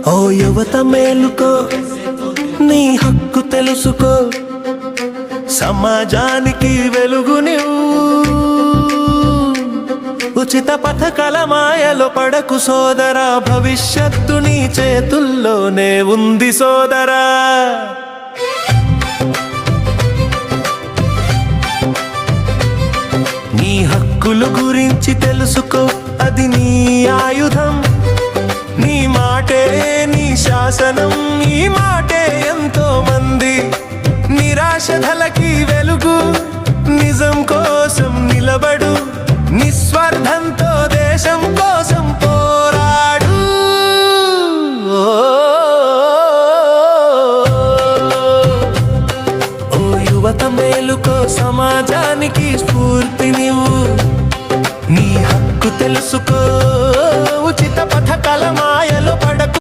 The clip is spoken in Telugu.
ఓ యువత మేలుకో, నీ హక్కు తెలుసుకో, సమాజానికి వెలుగునివ్వు. ఉచిత పథకాల మాయలో పడకు సోదరా, భవిష్యత్తు నీ చేతుల్లోనే ఉంది సోదరా. నీ హక్కుల గురించి తెలుసుకో, అది నీ ఆయుధం. నీ మాటే నీ శాసనం, ఈ మాటే ఎంతో మంది నిరాశలకి వెలుగు. నిజం కోసం నిలబడు, నిస్వార్థంతో దేశం కోసం పోరాడు. ఓ యువత మేలుకో, సమాజానికి